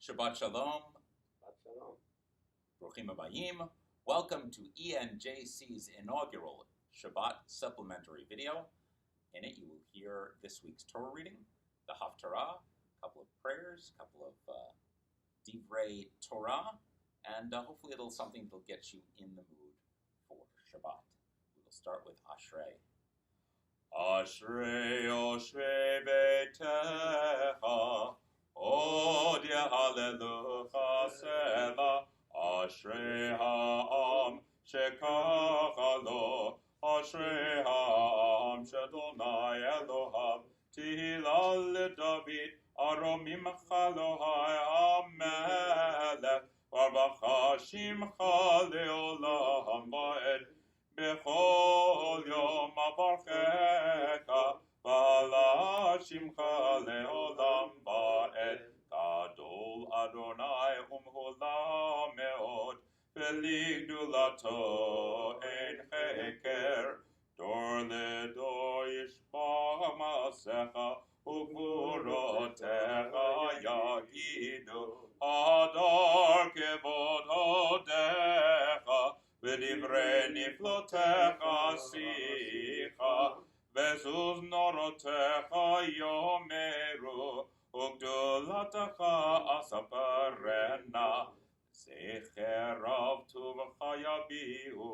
Shabbat Shalom. Shabbat Shalom. Bruchim Abayim. Welcome to ENJC's inaugural Shabbat Supplementary video. In it you will hear this week's Torah reading, the Haftara, a couple of prayers, a couple of divrei Torah, and hopefully it'll something that'll get you in the mood for Shabbat. We will start with Ashrei. Ashrei Oshrei Beitecha Od Yehalelucha Sela Ashrei Ha'am Shekacha Lo Ashrei Ha'am Shadonai Eloham Tehillah LeDavid Aromim Chalohai HaMelech Varvacha Shimcha Leolam Va'ed Bechol Yom Avarchecha V'ala Shimcha Leolam Va'ed Gadol Adonai Umhula Meod V'ligdulato Ein Cheker Dor Ledor Yishba Masecha Ugvurotecha Yagidu Adar Kevod Hodecha V'divrei niflotecha sicha V'zuz norotecha yomeru Ugdulatacha asaparena Zecher av tuvcha yabiu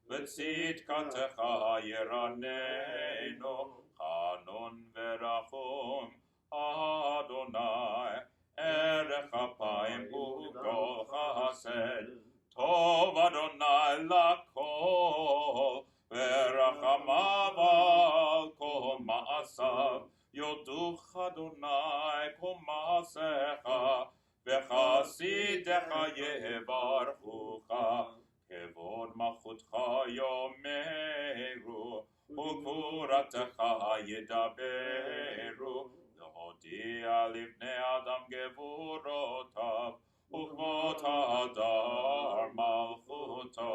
V'tzidkatecha yeranenu Chanun v'rachum Adonai Erech apayim ugdol chased Tov Adonai lakol, v'rachamav al kol ma'asav, yoduch Adonai kol ma'asecha, v'chasidecha yevarchucha, kevod malchutcha yomeru, ugvuratecha yedaberu, v'hodia livnei adam gevurotav, Ukvot hadar malchuto,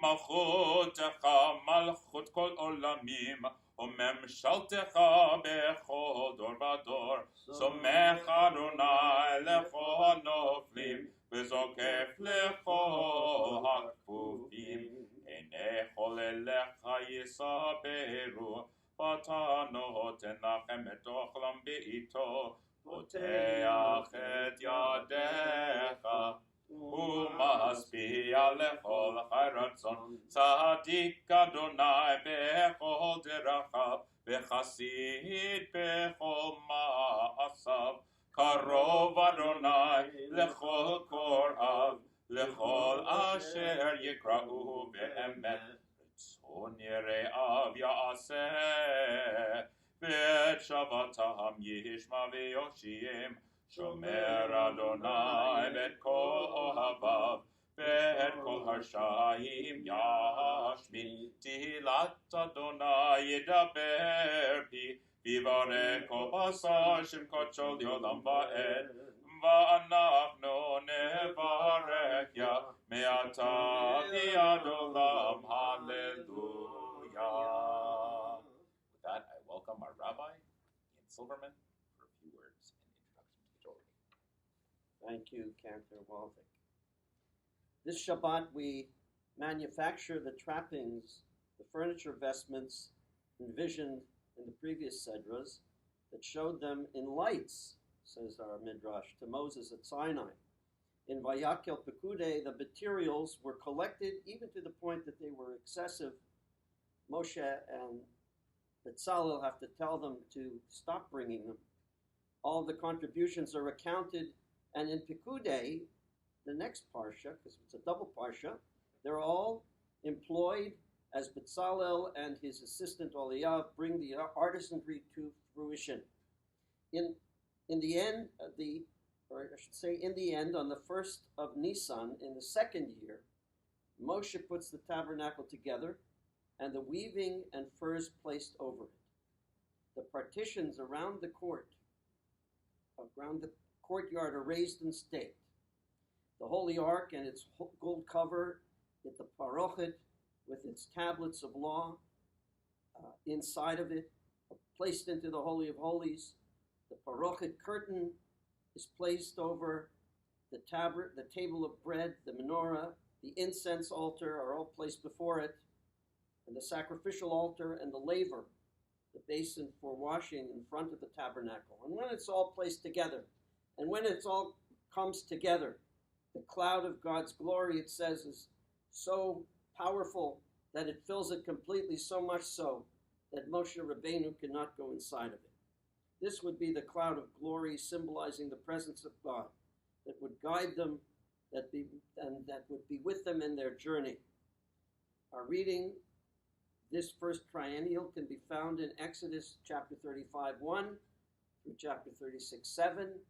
malchutecha malchut kol olamim, umemshaltecha bechol dor vador, somech Adonai lechol hanoflim, v'zokef lechol hakfufim, enechol elecha yisaberu, vatanot enachem et ochlam beito, Poteach et yadecha, u'masbiya lechol chayratzon, tzadik Adonai bechol derachav, v'chasid bechol ma'asav, karov Adonai lechol korav, lechol asher yikra'u be'emet, ritzon yire'av ya'aseh, V'et Shabbatam yishma v'yoshiyim, shomer Adonai v'et kol ohavav, v'et kol harshayim yashmi, Tehillat Adonai yedaber pi, v'varech kol basar shem kochol yolam va'ed, v'anachnu nevarech ya, me'ata v'ad olam, hallelujah. That I welcome our Rabbi, Ian Silverman, for a few words in introduction to the Torah. Thank you, Cantor Walvick. This Shabbat we manufacture the trappings, the furniture vestments envisioned in the previous Sedras that showed them in lights, says our Midrash, to Moses at Sinai. In Vayaq'hel Peqoudei, the materials were collected even to the point that they were excessive. Moshe and Betzalel have to tell them to stop bringing them. All the contributions are accounted, and in Peqoudei, the next parsha, because it's a double parsha, they're all employed as Betzalel and his assistant Oliyav bring the artisanry to fruition. In the end, on the 1st of Nisan, in the second year, Moshe puts the tabernacle together, and the weaving and furs placed over it. The partitions around the courtyard are raised and staked. The Holy Ark and its gold cover, with the Parashat with its tablets of law inside of it, placed into the Holy of Holies. The Parashat curtain is placed over the table of bread, the menorah, the incense altar are all placed before it, and the sacrificial altar and the laver, the basin for washing in front of the tabernacle. And when it's all placed together, and when it all comes together, the cloud of God's glory, it says, is so powerful that it fills it completely, so much so that Moshe Rabbeinu cannot go inside of it. This would be the cloud of glory symbolizing the presence of God that would guide them, that would be with them in their journey. Our reading, this first triennial, can be found in Exodus chapter 35:1 through chapter 36:7,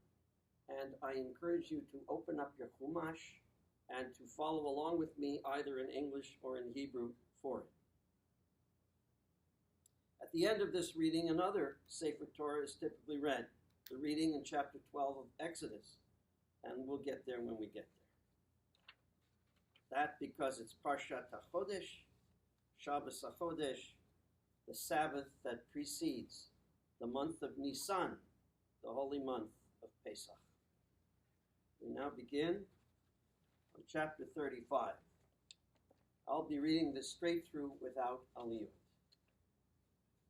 and I encourage you to open up your Chumash and to follow along with me either in English or in Hebrew for it. At the end of this reading, another Sefer Torah is typically read, the reading in chapter 12 of Exodus, and we'll get there when we get there. That because it's Parashat HaChodesh, Shabbat HaChodesh, the Sabbath that precedes the month of Nisan, the holy month of Pesach. We now begin on chapter 35. I'll be reading this straight through without aliyot.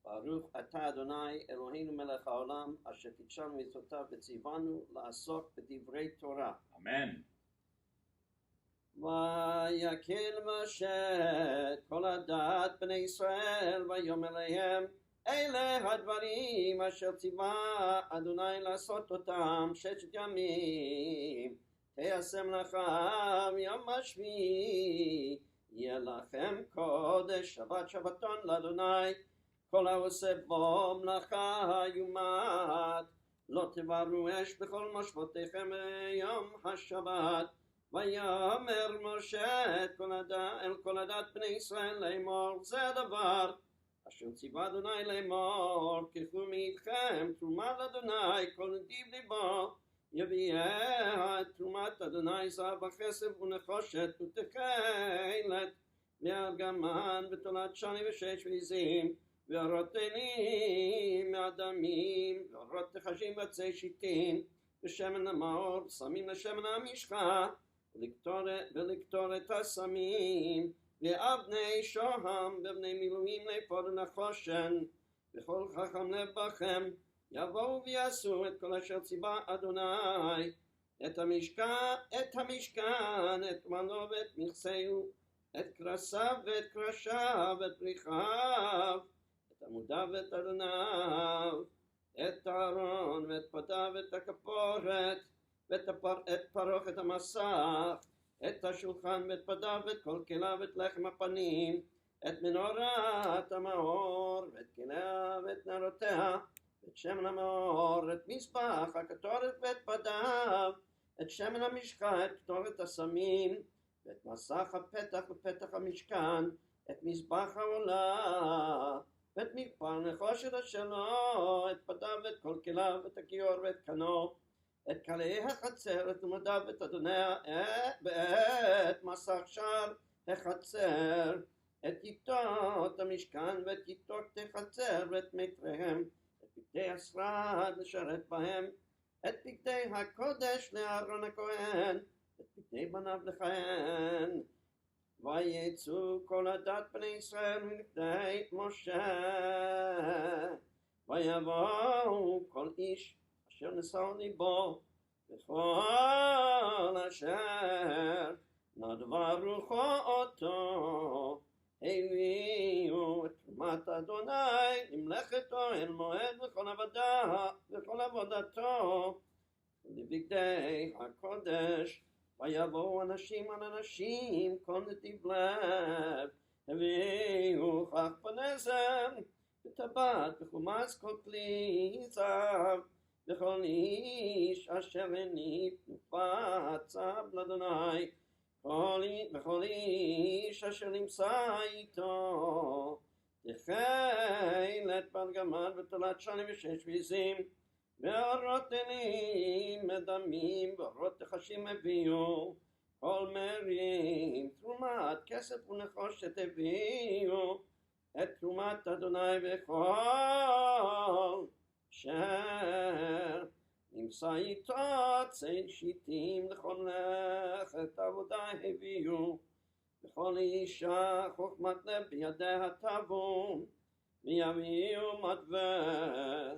Baruch atah Adonai Eloheinu melech haolam asher kitshanu mitzvotav v'tzivanu la'asok b'divrei Torah. Amen. Vayaq'hel Moshe et kol adat bnei Yisrael vayom eleihem Ele hadvarim asher tzivah Adonai la'asot otam sheshet yamim te'asem lachem yom hashvi yeh lachem kodesh Shabbat Shabbaton l'Adonai kol ha'oseh bo melacha yumat lo tevaru esh b'chol moshvotechem yom haShabbat ויאמר משה אל כל עדת בני ישראל לאמור זה הדבר אשר ציווה אדוני לאמור קחו מאיתכם תרומה לאדוני כל נדיב ליבו יביאה את תרומת אדוני זהב וכסף ונחושת ותכלת וארגמן בתולת שני ושש ועזים ואורות תלים מאדמים ואורות נחשים ועצי שיטין ושמן המאור שמים לשמן המשחה ולקטור את הסמים ואבני שוהם ובני מילואים לאפוד ונחושן וכל חכם לב בכם יבואו ויעשו את כל אשר ציווה אדוני את המשכן את מנו ואת מכסהו את קרסיו ואת קרשיו ואת פריחיו את עמודיו ואת אדוניו את הארון ואת פדיו ואת הכפורת ואת פרוכת המסך, את השולחן ואת פדיו ואת כל כליו ואת לחם הפנים, את מנורת המאור ואת כליה ואת נרותיה, ואת שמן המאור, את מזבח הקטורת ואת פדיו, את שמן המשחה, את קטורת הסמים, ואת מסך הפתח ופתח המשכן, את מזבח העולה, ואת מגפן נחושת השלו, את פדיו ואת כל כליו ואת הכיור ואת קנו, את קלי החצר, את עמודיו ואת אדוניה, ואת מסך שער החצר, את כיתות המשכן ואת כיתות החצר ואת מיתריהם, את בגדי השרד לשרת בהם, את בגדי הקודש לאהרון הכהן, את בגדי בניו לכהן. ויצאו כל עדת בני ישראל מלפני משה, ויבואו כל איש אשר נשאו ליבו וכל אשר נדבה רוחו אותו הביאו את תרומת אדוני למלאכתו אל מועד וכל עבודתו לבגדי הקודש. ויבואו אנשים על אנשים כל נדיב לב הביאו חכפנסם וטבעת וחומץ כל כלי זהב וכל איש אשר הניף תנופת צב לאדוני וכל איש אשר נמצא איתו תכלת בת גמל ותולת שני ושש ועזים ואורות אלים מדמים ואורות נחשים הביאו כל מרים תרומת כסף ונחושת הביאו את תרומת אדוני וכל אשר נמצא איתו צל שיטים לכל מלאכת עבודה הביאו, וכל אישה חוכמת לב בידיה תבוא, ויביאו מטבע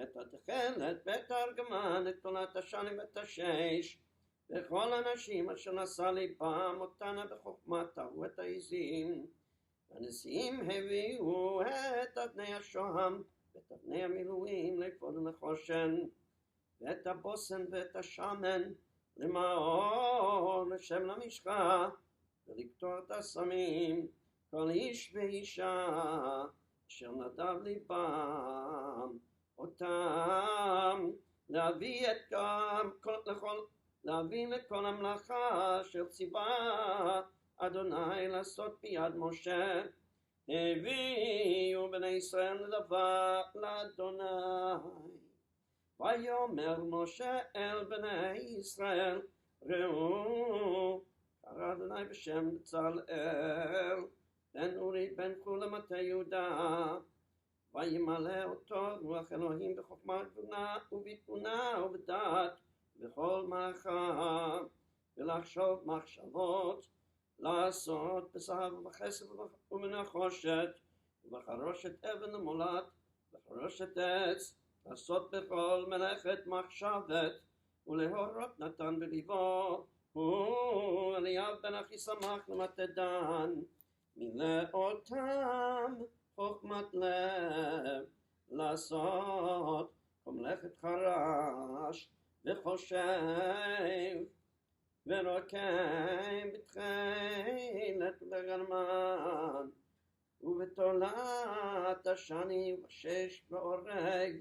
את התכלת ואת הארגמן, את תולת השנים ואת השש, וכל הנשים אשר נשא ליבם אותנה בחוכמה טבעו את העזים. הנשיאים הביאו את אבני השוהם ואת אבני המילואים לכבוד ולחושן, ואת הבוסן ואת השמן למאור לשם למשחה, ולקטור את הסמים, כל איש ואישה אשר נדב ליבם אותם, להביא לכל המלאכה אשר ציווה אדוני לעשות ביד משה. הביאו בני ישראל לדבר לאדוני. ויאמר משה אל בני ישראל, ראו, קרא אדוני בשם בצלאל בן אורי בן חור למטה יהודה, וימלא אותו רוח אלוהים בחוכמה ובתבונה ובדעת בכל מלאכה, ולחשוב מחשבות, לעשות בזהב ובכסף ובנחושת, ובחרושת אבן למולד, ובחרושת עץ, לעשות בכל מלאכת מחשבת, ולהורות נתן בליבו, הוא אליאב בן אחיסמך למטה דן, מילא אותם חוכמת לב, לעשות מלאכת חרש וחושב, ורוקם בתכלת ובגרמן, ובתולת השני ובשש והורג,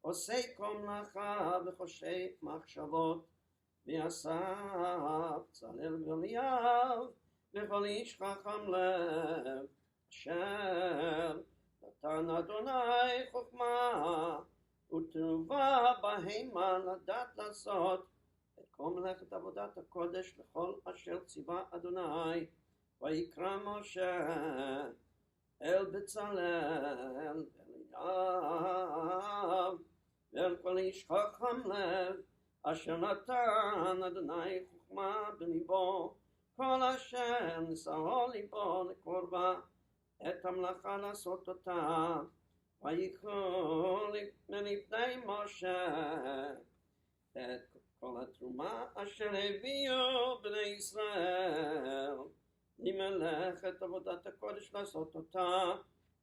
עושה כל מלאכה וחושב מחשבות, ויאסף בצלאל ואליאב וכל איש חכם לב, אשר נתן אדוני חוכמה ותנובה בהמה לדעת לעשות את כל מלאכת עבודת הקודש לכל אשר ציווה אדוני. ויקרא משה אל בצלאל ואליאב ואל כל איש חכם לב אשר נתן אדוני חוכמה בליבו, כל אשר נשאו ליבו לקרבה את המלאכה לעשות אותה. ויקחו מלפני משה את כל התרומה אשר הביאו בני ישראל למלאכת עבודת הקודש לעשות אותה,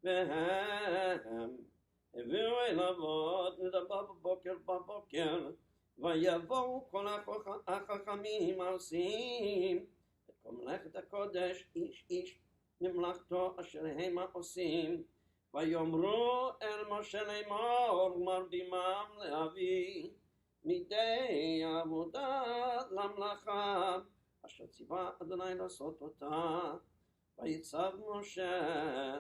והם הביאו אליו עוד נדבה בבוקר, ויבואו כל החכמים העושים את כל מלאכת הקודש, איש איש ממלאכתו אשר המה עושים, ויאמרו אל משה לאמור, מרדימם להביא מדי עבודה למלאכה אשר ציווה אדוני לעשות אותה. ויצב משה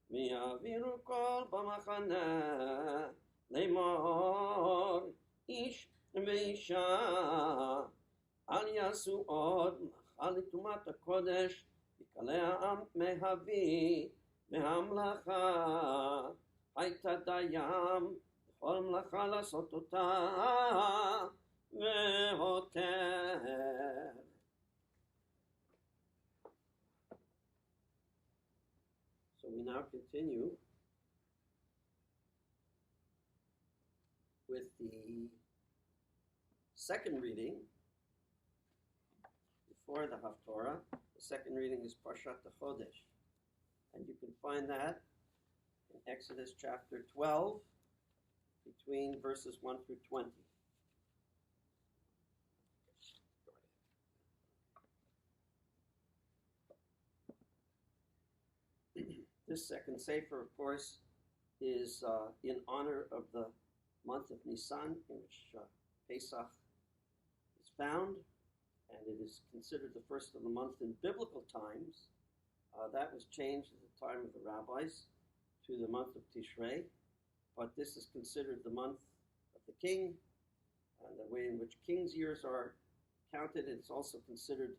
ויעבירו כל במחנה לאמור, איש ואישה אל יעשו עוד מלאכה לטומאת הקודש, יקלה העם מהביא מהמלאכה, הייתה דיים בכל מלאכה לעשות אותה והותר. So we now continue with the second reading before the Haftara. The second reading is Parashat HaChodesh, and you can find that in Exodus chapter 12 between verses 1 through 20. This second sefer, of course, is in honor of the month of Nisan, in which Pesach is found, and it is considered the first of the month in biblical times. That was changed at the time of the rabbis to the month of Tishrei, but this is considered the month of the king, and the way in which king's years are counted. It's also considered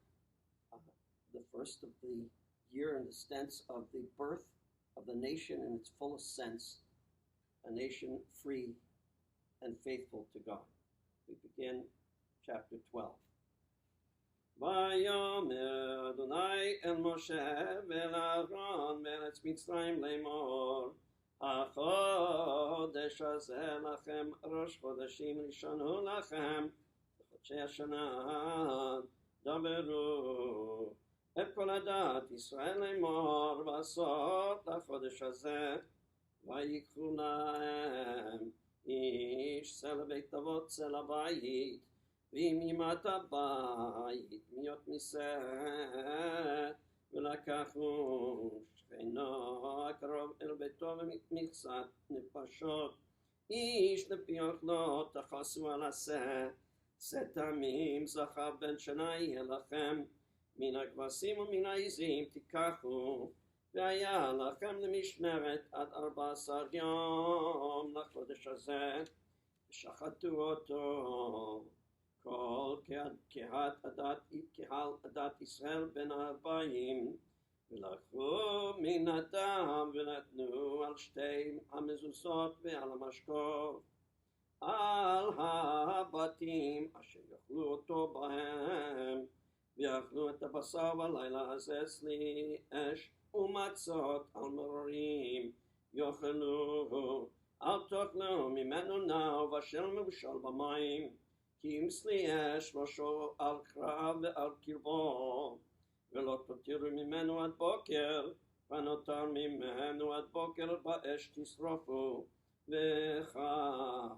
the first of the year in the sense of the birth of the nation in its fullest sense, a nation free and faithful to God. We begin chapter 12. Vayomer Adonai el Moshe ve'el Aaron ve'eretz Mitzrayim lemor HaChodesh hazeh lachem rosh chodeshim rishon hu lachem v'chodshei hashana daberu et kol adat Yisrael lemor v'asot lachodesh hazeh vayikchu lahem ish sel beit avot sel habayit v'imimat habayit miot miseh ולקחו שכנו הקרוב אל ביתו ומכסת נפשות איש לפי אוכלו תחסו על עשה תמים זכר בן שנה יהיה לכם מן הכבשים ומן העזים תיקחו והיה לכם למשמרת עד 14 יום לחודש הזה ושחטו אותו כל קהל עדת ישראל בין 40 ולקחו מן הדם ונתנו על שתי המזוזות ועל המשקוף על הבתים אשר יאכלו אותו בהם ויאכלו את הבשר בלילה הזה אצלי אש ומצות על מרורים יאכלו אל תאכלו ממנו נאו ואשר מבושל במים כי אם סלי אש ראשו על קרב ועל קרבו ולא תותירו ממנו עד בוקר ונותר ממנו עד בוקר באש תשרפו וככה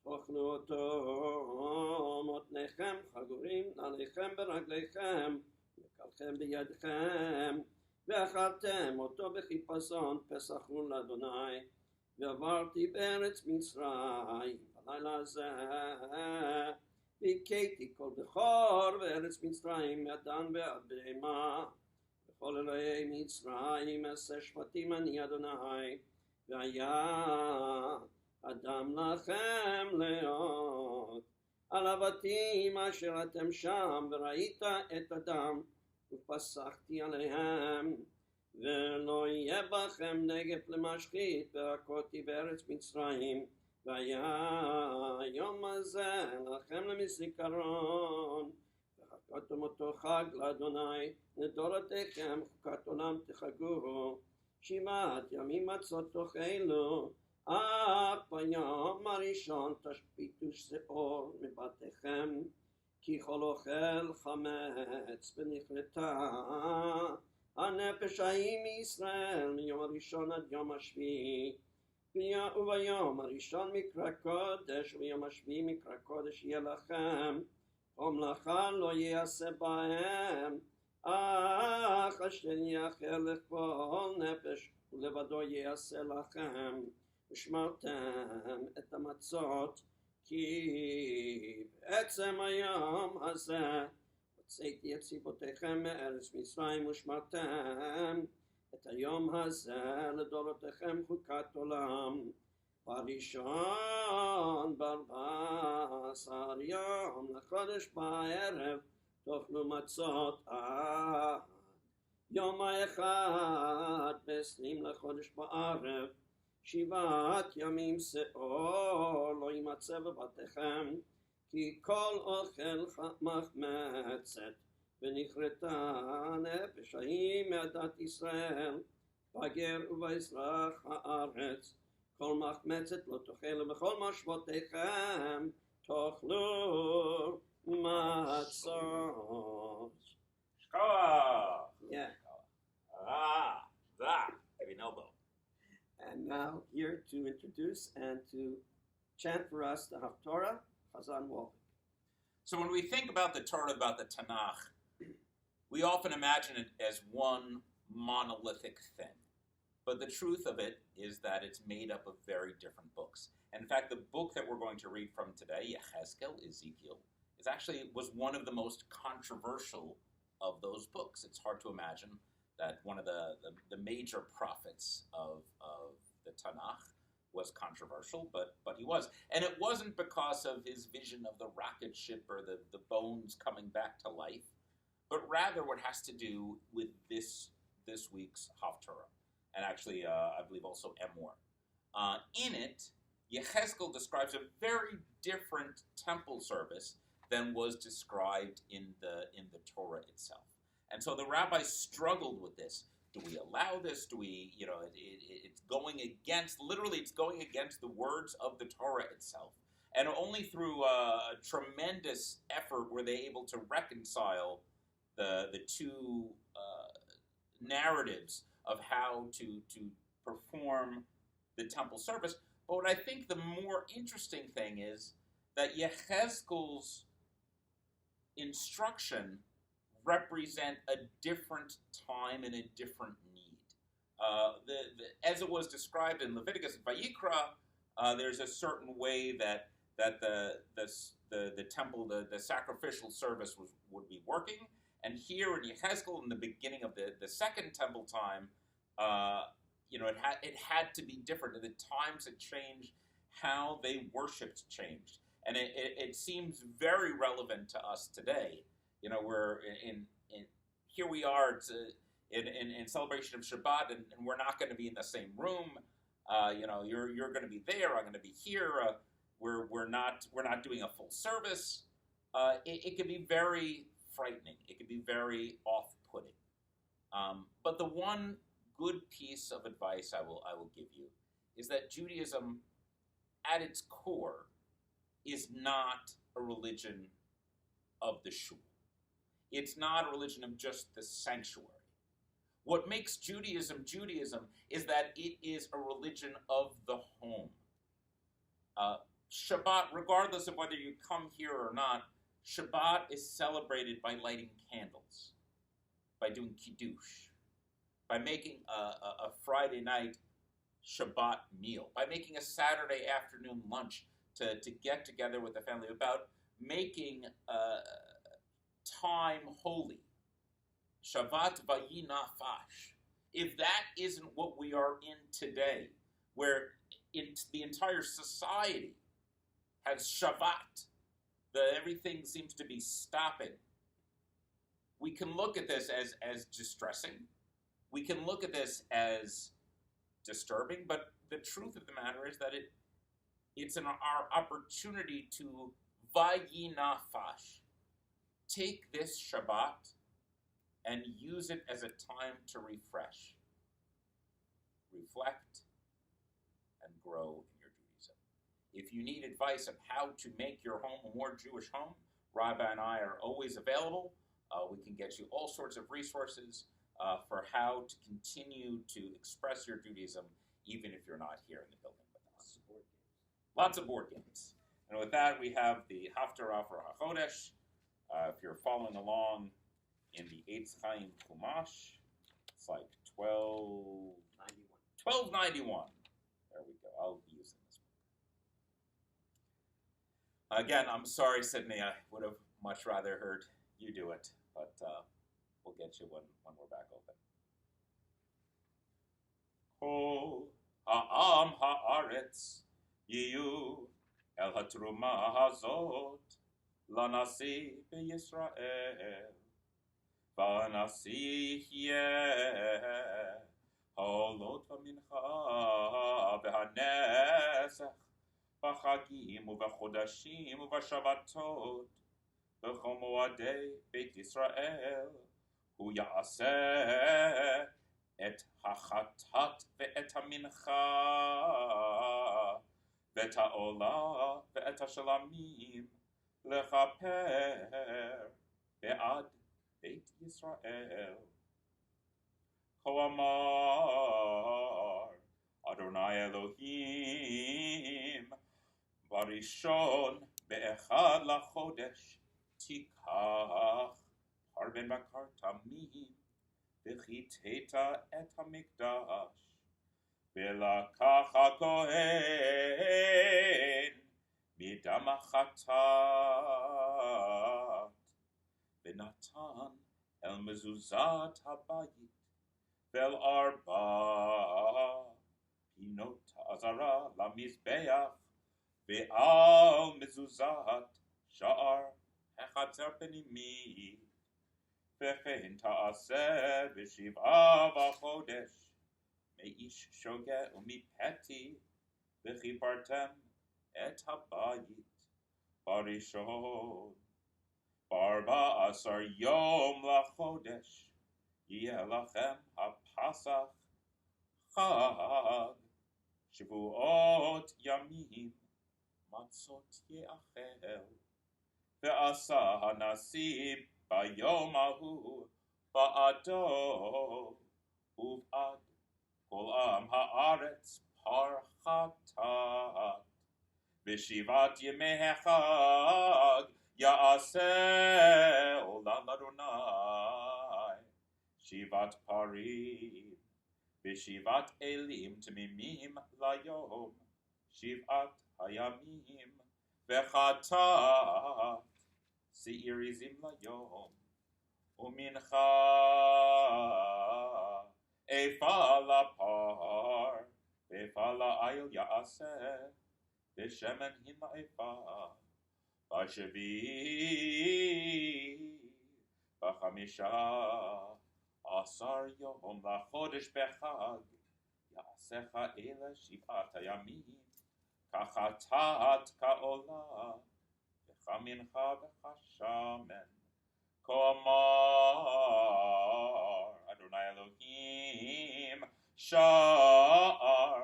תאכלו אותו מותניכם חגורים נעליכם ברגליכם וקלכם בידכם ואכלתם אותו בחיפזון פסח הוא לאדוני ועברתי בארץ מצרים בלילה הזה והכיתי כל בכור בארץ מצרים מדן ועד בהמה וכל אלוהי מצרים עשה שבטים אני אדוני והיה אדם לכם לאות על הבתים אשר אתם שם וראית את הדם ופסחתי עליהם ולא יהיה בכם נגף למשחית והכותי בארץ מצרים והיה היום הזה לכם למזיכרון וחגגתם אותו חג לאדוני לדורותיכם חוקת עולם תחגוהו 7 ימים מצות תאכלו אך ביום הראשון תשביתו שאור מבתיכם כי כל אוכל חמץ ונכרתה הנפש ההיא מישראל מיום הראשון עד יום השביעי וביום הראשון מקרא קודש וביום השביעי מקרא קודש יהיה לכם ומלאכה לא יעשה בהם אך אשר יאכל לכל נפש ולבדו יעשה לכם ושמרתם את המצות כי בעצם היום הזה הוצאתי את צבאותיכם מארץ מצרים ושמרתם את היום הזה לדורותיכם חוקת עולם בראשון ב14 יום לחודש בערב תאכלו מצות יום האחד ב20 לחודש בערב 7 ימים שאור לא יימצא בבתיכם כי כל אוכל מחמצת ונכרתה נפש ההיא מעדת ישראל בגר ובאזרח הארץ כל מחמצת לא תאכלו בכל משבותיכם תאכלו מצות. Shkoah! Yeah. Give an elbow. And now here to introduce and to chant for us the Haftara, Chazan Walvik. So when we think about the Torah, about the Tanakh, we often imagine it as one monolithic thing. But the truth of it is that it's made up of very different books. In fact, the book that we're going to read from today, Yechezkel, Ezekiel, was one of the most controversial of those books. It's hard to imagine that one of the major prophets of the Tanakh was controversial, but he was. And it wasn't because of his vision of the rocket ship or the bones coming back to life, but rather what has to do with this week's Haftara, and actually I believe also Emor. In it, Yechezkel describes a very different temple service than was described in the Torah itself. And so the rabbis struggled with this. Do we allow this? Do we, it's going against, literally it's going against the words of the Torah itself. And only through a tremendous effort were they able to reconcile the two narratives of how to perform the temple service. But what I think the more interesting thing is that Yechezkel's instruction represent a different time and a different need. As it was described in Leviticus and Vayikra, there's a certain way that the temple, the sacrificial service would be working. And here in Yechezkel, in the beginning of the second temple time, it had to be different. The times had changed, how they worshipped changed. And it seems very relevant to us today. We're here we are in celebration of Shabbat, and we're not going to be in the same room. You're going to be there. I'm going to be here. We're not doing a full service. It can be very frightening. It can be very off-putting. But the one good piece of advice I will give you is that Judaism, at its core, is not a religion of the shul. It's not a religion of just the sanctuary. What makes Judaism Judaism is that it is a religion of the home. Shabbat, regardless of whether you come here or not, Shabbat is celebrated by lighting candles, by doing kiddush, by making a Friday night Shabbat meal, by making a Saturday afternoon lunch to get together with the family, about making time holy. Shabbat vayi nafash. If that isn't what we are in today, where the entire society has Shabbat, everything seems to be stopping, we can look at this as distressing. We can look at this as disturbing, but the truth of the matter is that it's our opportunity to vayi nafash, take this Shabbat and use it as a time to refresh, reflect, and grow in your Judaism. If you need advice on how to make your home a more Jewish home, Rabbi and I are always available. We can get you all sorts of resources for how to continue to express your Judaism, even if you're not here in the building with us. Lots of board games. And with that, we have the Haftara for HaChodesh. If you're following along in the Eitz Chaim Chumash, it's like 1291. There we go. I'll be using this one. Again, I'm sorry, Sydney. I would have much rather heard you do it, but we'll get you when we're back open. Kol ha'am ha'aretz yiyu el hatruma hazot lanasi b'Yisrael v'nasi yeh ha'olot v'mincha v'hanesach v'chagim u'v'chodashim u'v'shabbatot v'chol moadei Beit Yisrael hu ya'aseh et ha'chatat ve'et ha'mincha ve'et ha'olah ve'et ha'shalamim lechaper be'ad Beit Yisrael. Ko amar Adonai Elohim barishon be'echad lachodesh tikach harben bakar tamim v'chiteta et hamikdash v'lakach hakohen midam hachatat v'natan el mezuzat habayit vel arba pinot azara lamizbeach ve'al mezuzat sha'ar hechatzer penimi ve'chein ta'aseh v'shiv'a v'chodesh me'ish shogeh u'mipeti v'chipartem et habayit barishon, barba asar yom lachodesh, yeh lachem hapasach chag, shvuot yamim, matzot ye'achel, ve'asa hanasi bayom ahu, ba'ado, uv'ad, kol am ha'aretz parchatat, v'shivat yemei chag, ya'aseh olam Adonai, shivat parim, v'shivat elim tmimim layom, shivat hayamim, v'chatat, se'irizim layom, umincha, efa lapar, efa la'ayil ya'aseh, v'shemen hin la'efa, v'shevi, v'chamisha, asar yom lachodesh bechag, ya'asecha ele shivat hayamim, kachatat ka'olah, v'chamincha v'chashamen, komar, Adonai Elohim, sha'ar,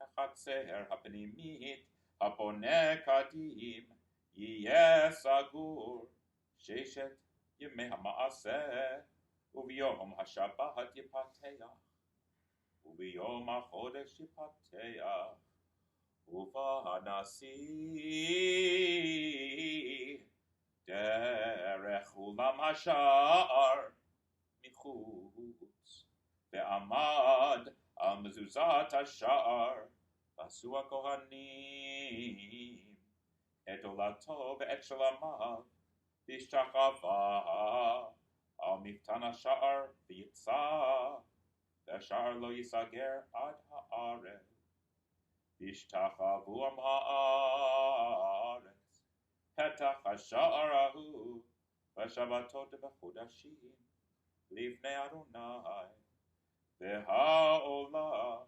hachatzer hapnimit, hapone kadim, yeh sagur, sheshet yemei ha'maaseh, ובيום השבת יפתח, וביום החודש יפתח, ובנשיא דרך אולם השער מחוץ, ועמד על מזוזת השער, ועשו הכהנים את עולתו ואת שלמיו, והשתחווה על מפתן השער ויצא, והשער לא ייסגר עד הארץ. והשתחוו עם הארץ, פתח השער ההוא, בשבתות ובחודשים, לפני אדוני, והעולה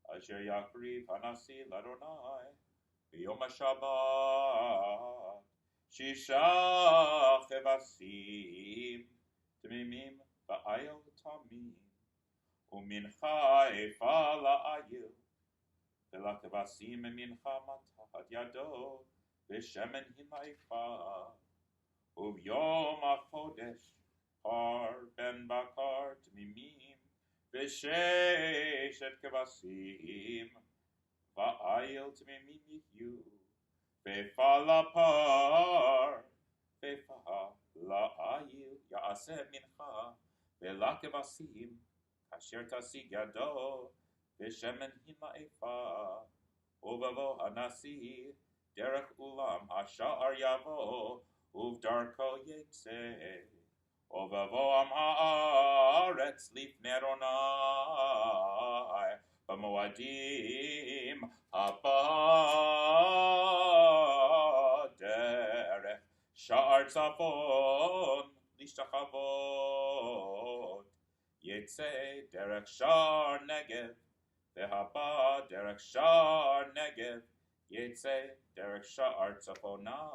אשר יקריב הנשיא לאדוני, ביום השבת, 6 כבשים, תמימים בעיל תמים, ומנחה איפה לעיל, ולכבשים מנחה מתחת ידו, ושמן היא לאיפה, וביום החודש פר בן בקר תמימים, וששת כבשים, בעיל תמימים יהיו, ואיפה לפר, ואיפה לעיל יעשה מנחה, ולכבשים כאשר תשיג ידו, ושמן היא לאיפה, ובבוא הנשיא דרך אולם השער יבוא, ובדרכו יצא, ובבוא עם הארץ לפני אדוני, במועדים הבא דרך שער צפון להשתחוות, יצא דרך שער נגב, והבא דרך שער נגב, יצא דרך שער צפונה,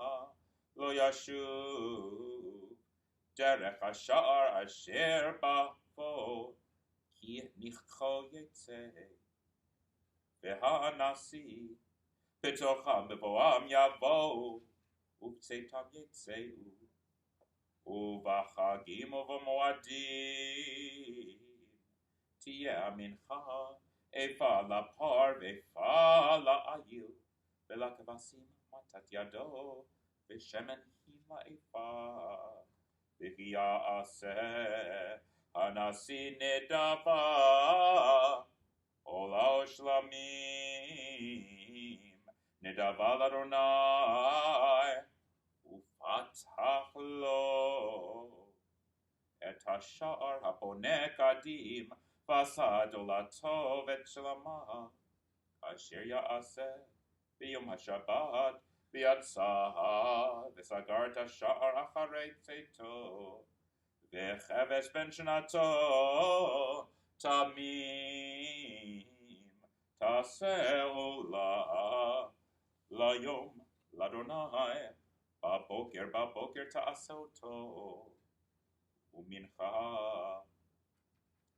לא ישוב דרך השער אשר בבוא, כי נכחו יצא, והנשיא בתוכם בבואם יבואו, ובצאתם יצאו, ובחגים ובמועדים תהיה המנחה, איפה לפר ואיפה לעיל, ולכבשים מתת ידו, ושמן היא לאיפה, ויעשה הנשיא נדבה, עולה ושלמים, נדבה לאדוני, ופתח לו את השער הפונה קדים, ועשה עולתו ואת שלמה, אשר יעשה ביום השבת, ויצא וסגר את השער אחרי צאתו, וכבש בן שנתו תמים, תעשה עולה ליום לאדוני, בבוקר תעשה אותו, ומנחה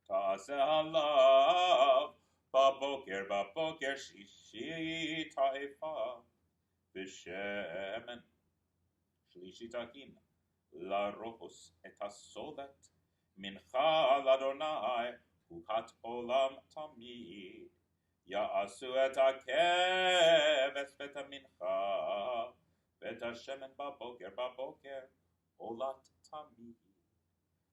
תעשה עליו, בבוקר שישית האפה, בשמן שלישי תכין, לרוס את הסולת, מנחה לאדוני, חוקת עולם תמיד, יעשו את הכבש ואת המנחה, ואת השמן בבוקר, עולת תמיד.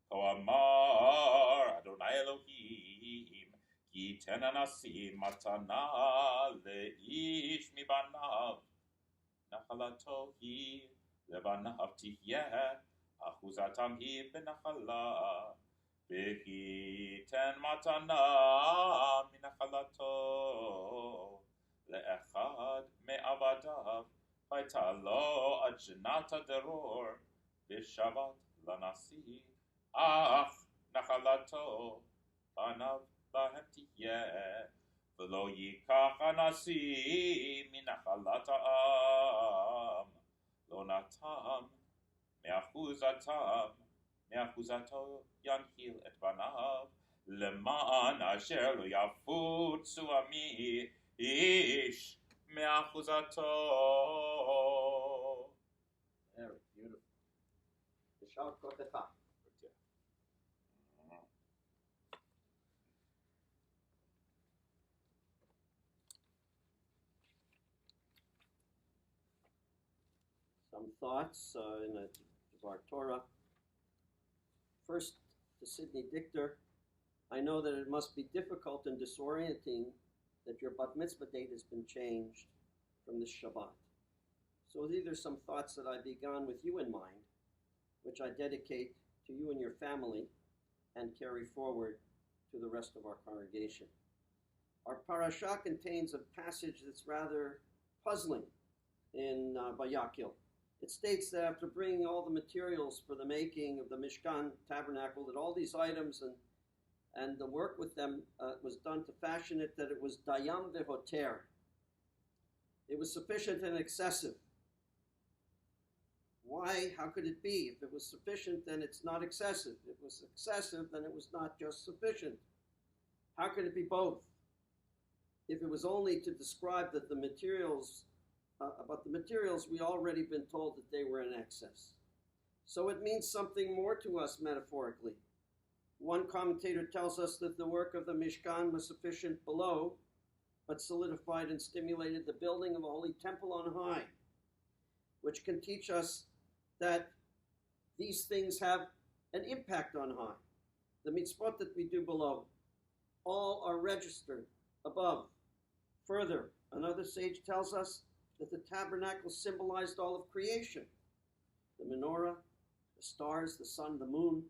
כה אמר אדוני אלוהים, כי ייתן הנשיא מתנה לאיש מבניו, נחלתו היא לבניו תהיה, אחוזתם היא בנחלה, וייתן מתנה מנחלתו לאחד מעבדיו, הייתה לו אג'נת הדרור בשבת לנשיא, אך נחלתו בניו להם תהיה, ולא ייקח הנשיא מנחלת העם, לא נתם מאחוזתו ינחיל את בניו, למען אשר לא יפוצו עמי איש מאחוזתו. Very beautiful. יישר כוחך. Some thoughts in our Torah. First, to Sidney Dichter, I know that it must be difficult and disorienting that your bat mitzvah date has been changed from this Shabbat. So these are some thoughts that I began with you in mind, which I dedicate to you and your family and carry forward to the rest of our congregation. Our Parashat contains a passage that's rather puzzling in Vayaq'hel. It states that after bringing all the materials for the making of the Mishkan tabernacle, that all these items and the work with them was done to fashion it, that it was dayam vehoter. It was sufficient and excessive. Why? How could it be? If it was sufficient, then it's not excessive. If it was excessive, then it was not just sufficient. How could it be both? If it was only to describe that the materials, about the materials, we already been told that they were in excess. So it means something more to us metaphorically. One commentator tells us that the work of the Mishkan was sufficient below, but solidified and stimulated the building of a holy temple on high, which can teach us that these things have an impact on high. The mitzvot that we do below, all are registered above. Further, another sage tells us that the tabernacle symbolized all of creation. The menorah, the stars, the sun, the moon,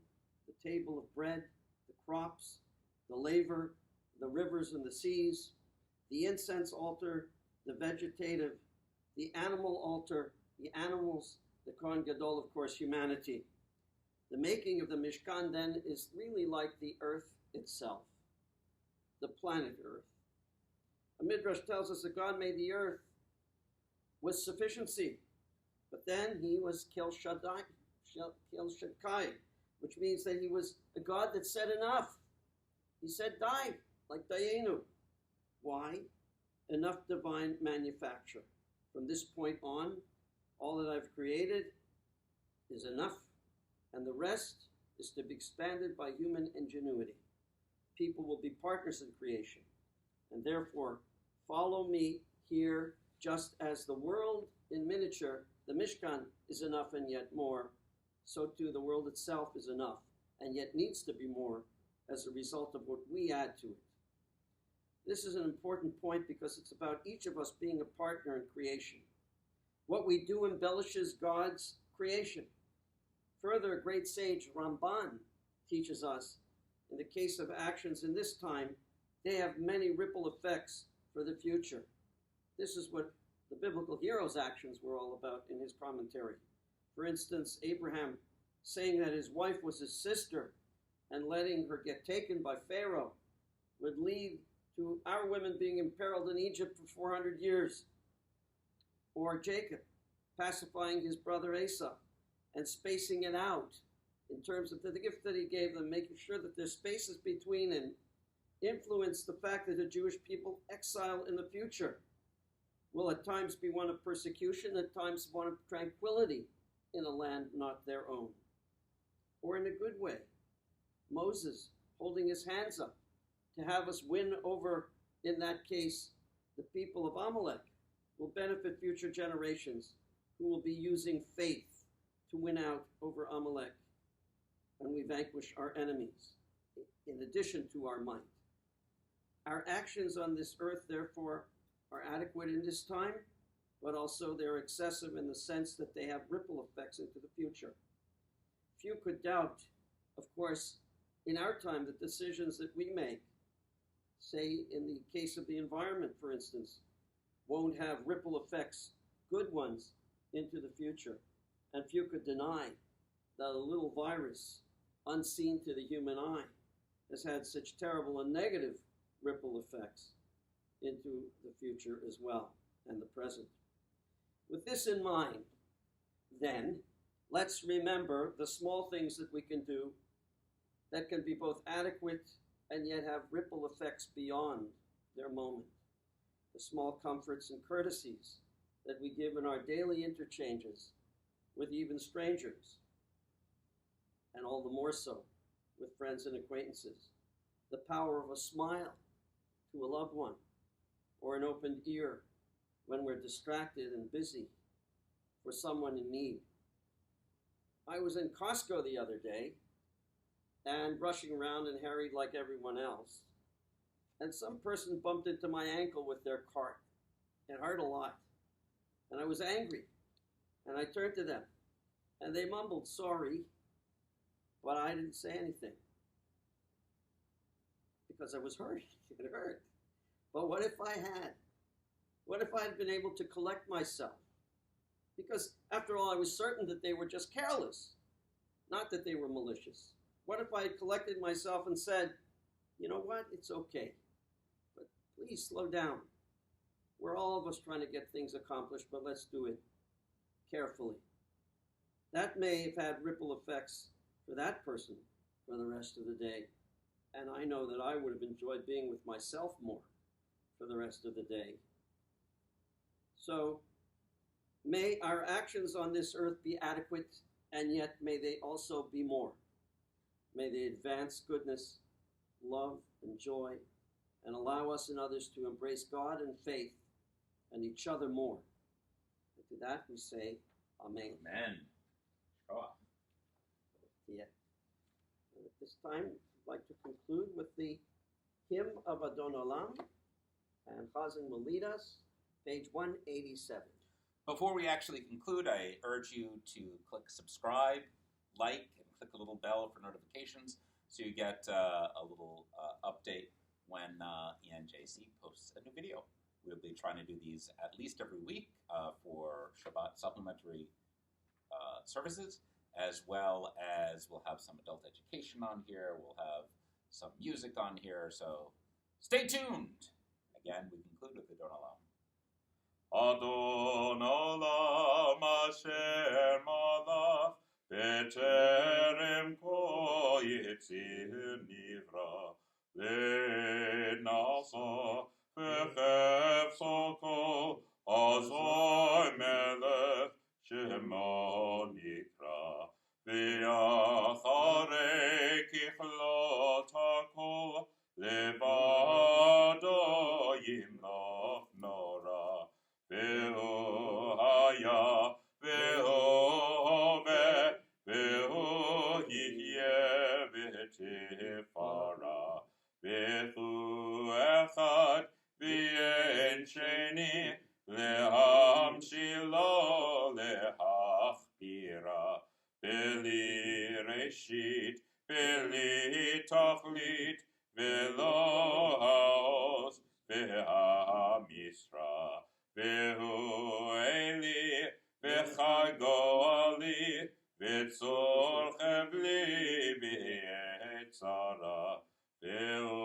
the table of bread, the crops, the laver, the rivers and the seas, the incense altar, the vegetative, the animal altar, the animals, the Kohen Gadol, of course, humanity. The making of the Mishkan then is really like the earth itself, the planet Earth. A Midrash tells us that God made the earth with sufficiency, but then he was Kel Shaddai, which means that he was a God that said enough. He said die, like Dayenu. Why? Enough divine manufacture. From this point on, all that I've created is enough, and the rest is to be expanded by human ingenuity. People will be partners in creation, and therefore follow me here, just as the world in miniature, the Mishkan, is enough and yet more, so too the world itself is enough and yet needs to be more as a result of what we add to it. This is an important point because it's about each of us being a partner in creation. What we do embellishes God's creation. Further, a great sage, Ramban, teaches us, in the case of actions in this time, they have many ripple effects for the future. This is what the biblical hero's actions were all about in his commentary. For instance, Abraham saying that his wife was his sister and letting her get taken by Pharaoh would lead to our women being imperiled in Egypt for 400 years. Or Jacob pacifying his brother Asa and spacing it out in terms of the gift that he gave them, making sure that there's spaces between, and influence the fact that the Jewish people exile in the future will at times be one of persecution, at times one of tranquility in a land not their own. Or in a good way, Moses holding his hands up to have us win over, in that case, the people of Amalek, will benefit future generations who will be using faith to win out over Amalek, and we vanquish our enemies, in addition to our might. Our actions on this earth, therefore, are adequate in this time, but also they're excessive in the sense that they have ripple effects into the future. Few could doubt, of course, in our time, the decisions that we make, say in the case of the environment, for instance, won't have ripple effects, good ones, into the future. And few could deny that a little virus, unseen to the human eye, has had such terrible and negative ripple effects into the future as well, and the present. With this in mind, then, let's remember the small things that we can do that can be both adequate and yet have ripple effects beyond their moment. The small comforts and courtesies that we give in our daily interchanges with even strangers, and all the more so with friends and acquaintances. The power of a smile to a loved one, or an opened ear when we're distracted and busy for someone in need. I was in Costco the other day and rushing around and harried like everyone else, and some person bumped into my ankle with their cart. It hurt a lot, and I was angry, and I turned to them, and they mumbled, "Sorry," but I didn't say anything because I was hurt. It hurt. But what if I had? What if I had been able to collect myself? Because after all, I was certain that they were just careless, not that they were malicious. What if I had collected myself and said, "You know what, it's okay, but please slow down. We're all of us trying to get things accomplished, but let's do it carefully." That may have had ripple effects for that person for the rest of the day. And I know that I would have enjoyed being with myself more for the rest of the day. So may our actions on this earth be adequate, and yet may they also be more. May they advance goodness, love, and joy, and allow us and others to embrace God and faith and each other more. And to that we say, Amen. Amen. Oh. Yeah. And at this time, I'd like to conclude with the hymn of Adon Olam, and Chazan will lead us, page 187. Before we actually conclude, I urge you to click subscribe, like, and click a little bell for notifications so you get a little update when ENJC posts a new video. We'll be trying to do these at least every week for Shabbat Supplementary services, as well as we'll have some adult education on here. We'll have some music on here, so stay tuned. Again, we conclude with Adon Olam. Adon Olam asher malach b'terem kol yitzir nivra le'nasa v'chefso kol azoi melech shemo nikra v'yachare kichlot hakol levado yimloch nora ve'hu haya ve'hu hove ve'hu yihye v'tifara ve'hu echad v'yen sheni le'am shilo le'hachbira Beli reshit, beli tachlit, velo haos, ve'hamisra, ve'hu eli, ve'chagoali, ve'tzor chevli, ve'etzara, ve'hu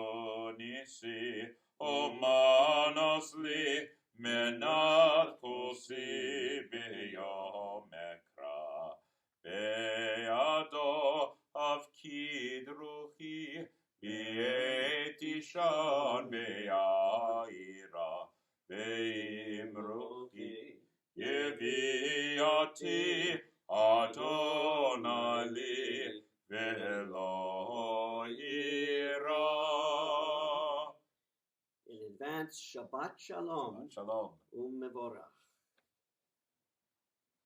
nisi, omanos li, menat kosi, ve'yo be'aira ve'imruki yeviati Adonali ve'lo ira. In advance, Shabbat Shalom. Shalom. Mevorach.